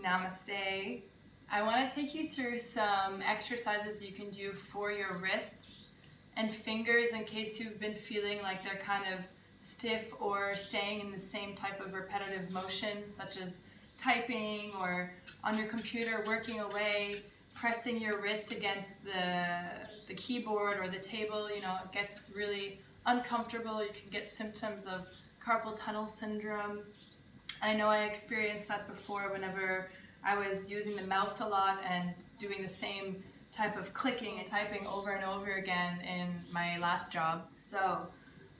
Namaste. I want to take you through some exercises you can do for your wrists and fingers in case you've been feeling like they're kind of stiff or staying in the same type of repetitive motion, such as typing or on your computer working away, pressing your wrist against the keyboard or the table. You know, it gets really uncomfortable. You can get symptoms of carpal tunnel syndrome. I know I experienced that before whenever I was using the mouse a lot and doing the same type of clicking and typing over and over again in my last job. So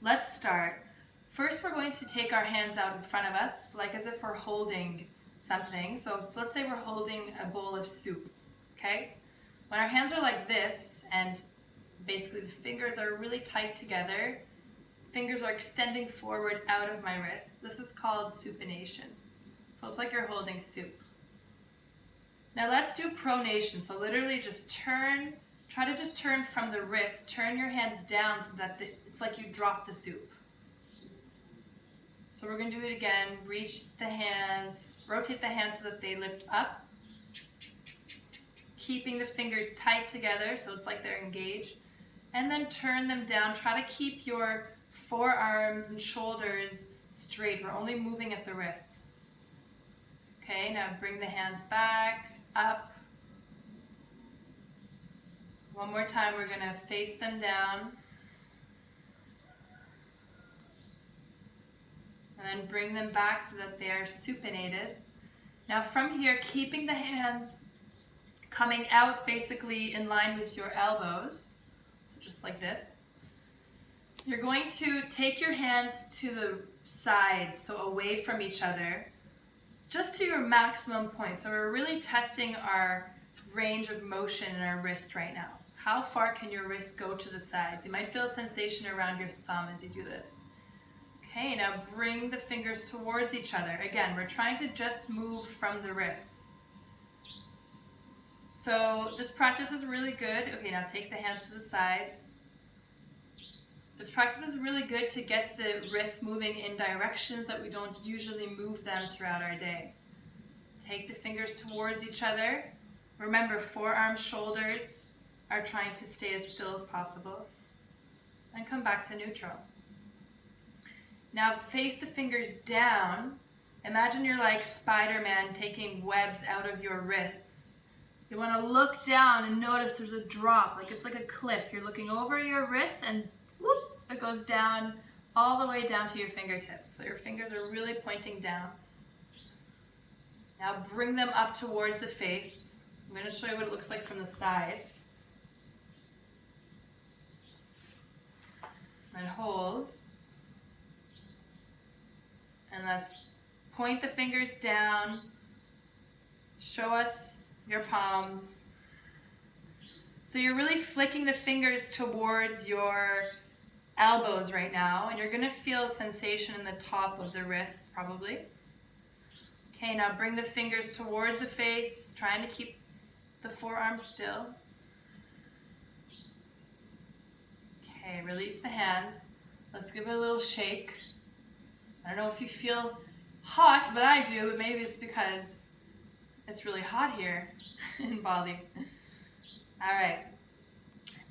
let's start. First, we're going to take our hands out in front of us, like as if we're holding something. So let's say we're holding a bowl of soup, okay? When our hands are like this and basically the fingers are really tight together, fingers are extending forward out of my wrist. This is called supination. So it's like you're holding soup. Now let's do pronation. So literally just turn, try to just turn from the wrist, turn your hands down so that it's like you drop the soup. So we're going to do it again. Reach the hands, rotate the hands so that they lift up. Keeping the fingers tight together so it's like they're engaged. And then turn them down. Try to keep your forearms and shoulders straight. We're only moving at the wrists. Okay, now bring the hands back, up. One more time, we're going to face them down. And then bring them back so that they are supinated. Now from here, keeping the hands coming out basically in line with your elbows, so just like this. You're going to take your hands to the sides, so away from each other, just to your maximum point. So we're really testing our range of motion in our wrist right now. How far can your wrist go to the sides? You might feel a sensation around your thumb as you do this. Okay, now bring the fingers towards each other. Again, we're trying to just move from the wrists. So this practice is really good. Okay, now take the hands to the sides. This practice is really good to get the wrists moving in directions that we don't usually move them throughout our day. Take the fingers towards each other. Remember, forearms, shoulders are trying to stay as still as possible. And come back to neutral. Now face the fingers down. Imagine you're like Spider-Man taking webs out of your wrists. You want to look down and notice there's a drop, like it's like a cliff. You're looking over your wrist and whoop, it goes down all the way down to your fingertips. So your fingers are really pointing down. Now bring them up towards the face. I'm going to show you what it looks like from the side. And hold. And let's point the fingers down. Show us your palms. So you're really flicking the fingers towards your elbows right now, and you're going to feel a sensation in the top of the wrists probably. Okay, now bring the fingers towards the face, trying to keep the forearms still. Okay, release the hands. Let's give it a little shake. I don't know if you feel hot, but I do, but maybe it's because it's really hot here in Bali. All right.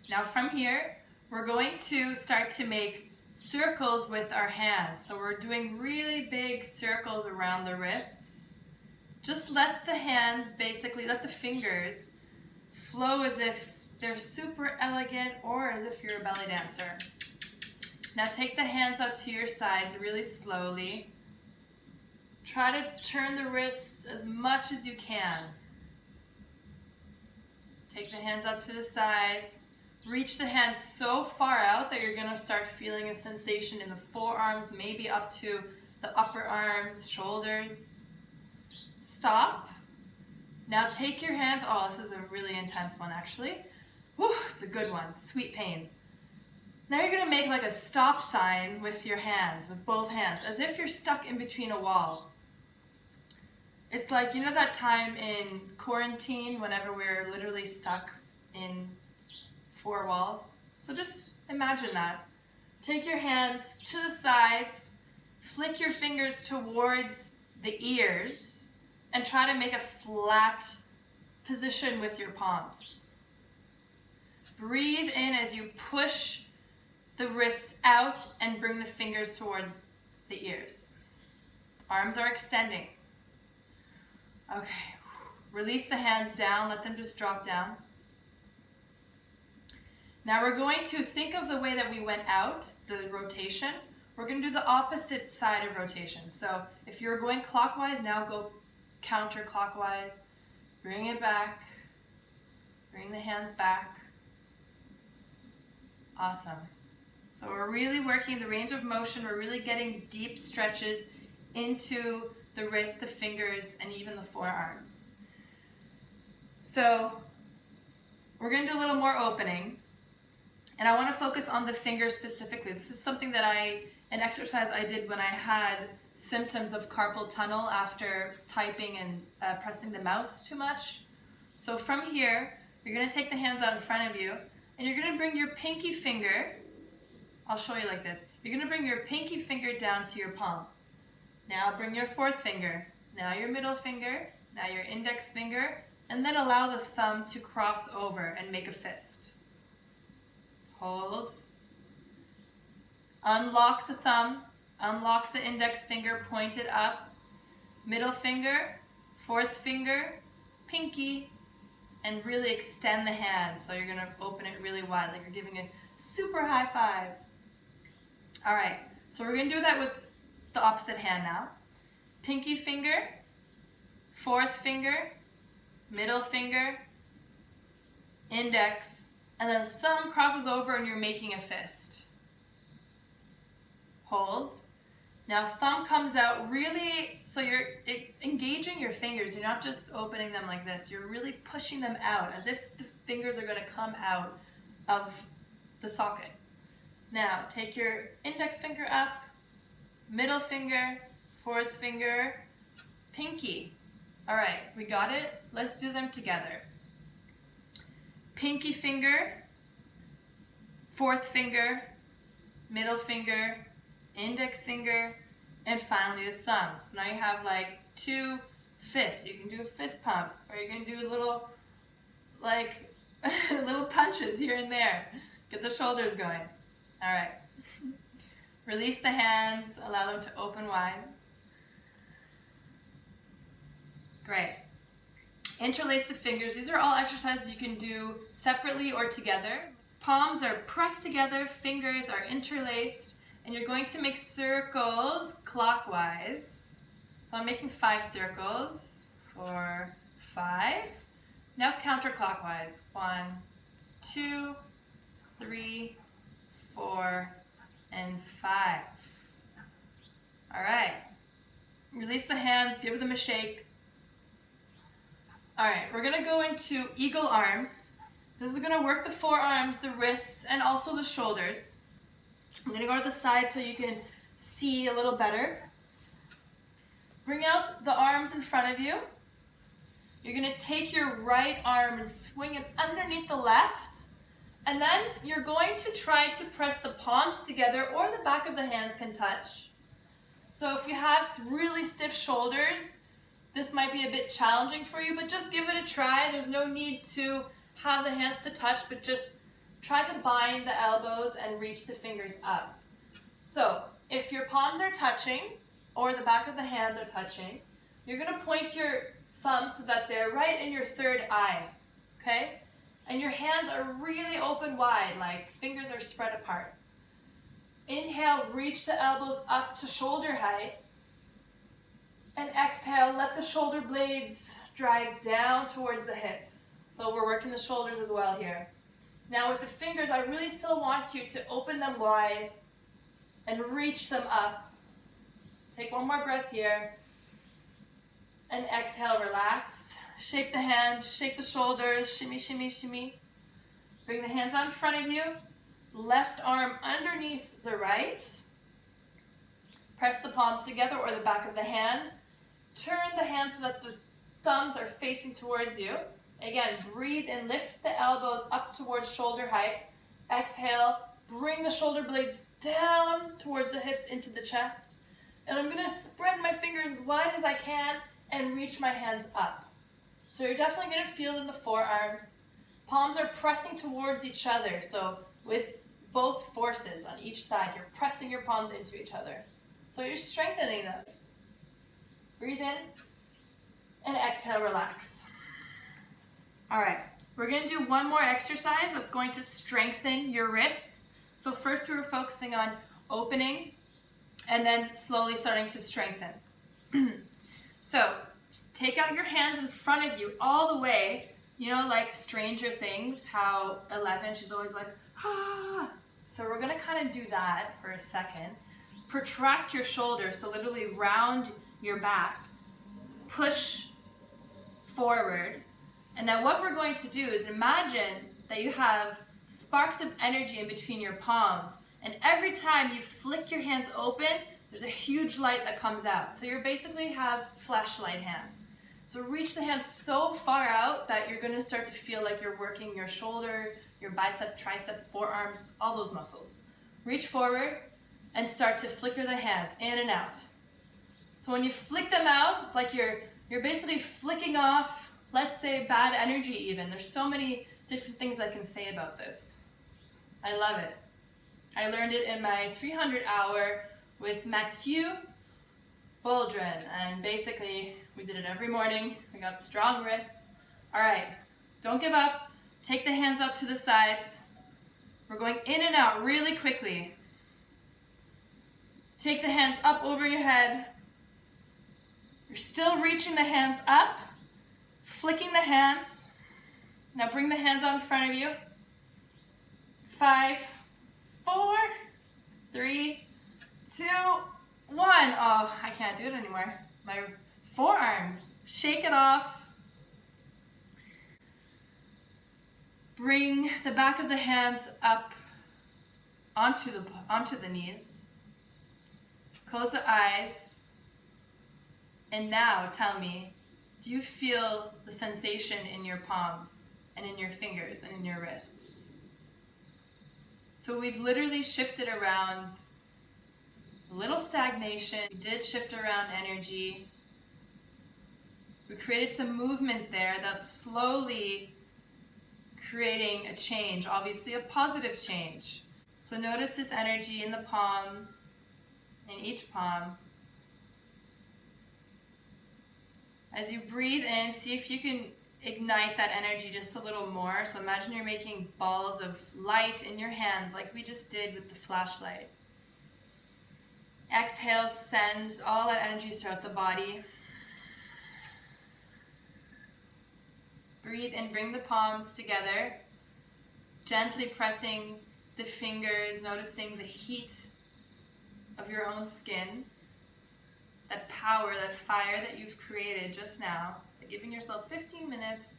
Now from here, we're going to start to make circles with our hands. So we're doing really big circles around the wrists. Just let the hands, basically let the fingers flow as if they're super elegant or as if you're a belly dancer. Now take the hands out to your sides really slowly. Try to turn the wrists as much as you can. Take the hands up to the sides. Reach the hands so far out that you're going to start feeling a sensation in the forearms, maybe up to the upper arms, shoulders. Stop. Now take your hands. Oh, this is a really intense one actually. Whew, it's a good one. Sweet pain. Now you're going to make like a stop sign with your hands, with both hands, as if you're stuck in between a wall. It's like, you know that time in quarantine whenever we're literally stuck in four walls? So just imagine that. Take your hands to the sides, flick your fingers towards the ears, and try to make a flat position with your palms. Breathe in as you push the wrists out and bring the fingers towards the ears. Arms are extending. Okay, release the hands down, let them just drop down. Now we're going to think of the way that we went out, the rotation. We're going to do the opposite side of rotation. So if you're going clockwise, now go counterclockwise. Bring it back. Bring the hands back. Awesome. So we're really working the range of motion. We're really getting deep stretches into the wrist, the fingers, and even the forearms. So we're going to do a little more opening. And I want to focus on the fingers specifically. This is something that an exercise I did when I had symptoms of carpal tunnel after typing and pressing the mouse too much. So from here, you're going to take the hands out in front of you, and you're going to bring your pinky finger, I'll show you like this. You're going to bring your pinky finger down to your palm. Now bring your fourth finger, now your middle finger, now your index finger, and then allow the thumb to cross over and make a fist. Hold. Unlock the thumb, unlock the index finger, point it up, middle finger, fourth finger, pinky, and really extend the hand. So you're going to open it really wide, like you're giving a super high five. All right, so we're going to do that with the opposite hand now. Pinky finger, fourth finger, middle finger, index, and then thumb crosses over and you're making a fist. Hold. Now thumb comes out really, so you're engaging your fingers. You're not just opening them like this. You're really pushing them out as if the fingers are going to come out of the socket. Now take your index finger up, middle finger, fourth finger, pinky. All right, we got it. Let's do them together. Pinky finger, fourth finger, middle finger, index finger, and finally the thumb. So now you have like two fists. You can do a fist pump, or you can do little, like, little punches here and there. Get the shoulders going. All right. Release the hands, allow them to open wide. Great. Interlace the fingers. These are all exercises you can do separately or together. Palms are pressed together, fingers are interlaced, and you're going to make circles clockwise. So I'm making 5 circles. 4, 5. Now counterclockwise. 1, 2, 3, 4, and 5. All right. Release the hands, give them a shake. All right, we're gonna go into eagle arms. This is gonna work the forearms, the wrists, and also the shoulders. I'm gonna go to the side so you can see a little better. Bring out the arms in front of you. You're gonna take your right arm and swing it underneath the left. And then you're going to try to press the palms together, or the back of the hands can touch. So if you have really stiff shoulders, this might be a bit challenging for you, but just give it a try. There's no need to have the hands to touch, but just try to bind the elbows and reach the fingers up. So if your palms are touching, or the back of the hands are touching, you're gonna point your thumbs so that they're right in your third eye, okay? And your hands are really open wide, like fingers are spread apart. Inhale, reach the elbows up to shoulder height. And exhale, let the shoulder blades drive down towards the hips. So we're working the shoulders as well here. Now with the fingers, I really still want you to open them wide and reach them up. Take one more breath here. And exhale, relax. Shake the hands, shake the shoulders, shimmy, shimmy, shimmy. Bring the hands out in front of you. Left arm underneath the right. Press the palms together, or the back of the hands. Turn the hands so that the thumbs are facing towards you. Again, breathe and lift the elbows up towards shoulder height. Exhale, bring the shoulder blades down towards the hips into the chest. And I'm going to spread my fingers as wide as I can and reach my hands up. So you're definitely going to feel in the forearms. Palms are pressing towards each other. So with both forces on each side, you're pressing your palms into each other. So you're strengthening them. Breathe in and exhale, relax. All right, we're going to do one more exercise that's going to strengthen your wrists. So first we were focusing on opening and then slowly starting to strengthen. So take out your hands in front of you all the way. You know, like Stranger Things, how 11, she's always like, ah. So we're going to kind of do that for a second. Protract your shoulders, so literally round your back. Push forward. And now what we're going to do is imagine that you have sparks of energy in between your palms. And every time you flick your hands open, there's a huge light that comes out. So you basically have flashlight hands. So reach the hands so far out that you're going to start to feel like you're working your shoulder, your bicep, tricep, forearms, all those muscles. Reach forward and start to flicker the hands in and out. So when you flick them out, it's like you're basically flicking off, let's say, bad energy even. There's so many different things I can say about this. I love it. I learned it in my 300 hour with Mathieu Boldrin, and basically we did it every morning. We got strong wrists. All right, don't give up. Take the hands up to the sides. We're going in and out really quickly. Take the hands up over your head. You're still reaching the hands up, flicking the hands. Now bring the hands out in front of you. 5, 4, 3, 2, 1. Oh, I can't do it anymore. My forearms. Shake it off. Bring the back of the hands up onto the knees. Close the eyes. And now tell me, do you feel the sensation in your palms and in your fingers and in your wrists? So we've literally shifted around a little stagnation. We did shift around energy. We created some movement there that's slowly creating a change, obviously a positive change. So notice this energy in the palm, in each palm. As you breathe in, see if you can ignite that energy just a little more. So imagine you're making balls of light in your hands like we just did with the flashlight. Exhale, send all that energy throughout the body. Breathe in, bring the palms together, gently pressing the fingers, noticing the heat of your own skin, that power, that fire that you've created just now. Giving yourself 15 minutes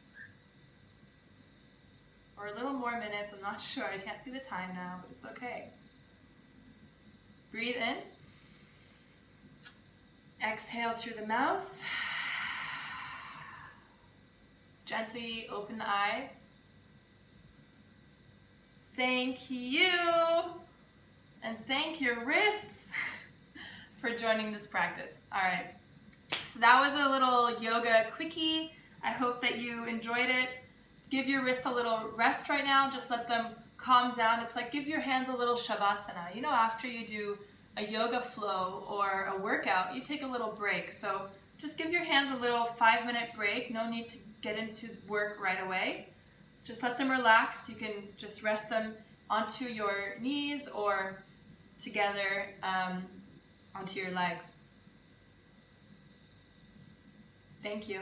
or a little more minutes, I'm not sure, I can't see the time now, but it's okay. Breathe in. Exhale through the mouth. Gently open the eyes. Thank you, and thank your wrists for joining this practice. All right, so that was a little yoga quickie. I hope that you enjoyed it. Give your wrists a little rest right now. Just let them calm down. It's like give your hands a little shavasana. You know, after you do a yoga flow or a workout, you take a little break. So just give your hands a little 5-minute break. No need to get into work right away. Just let them relax. You can just rest them onto your knees or together onto your legs. Thank you.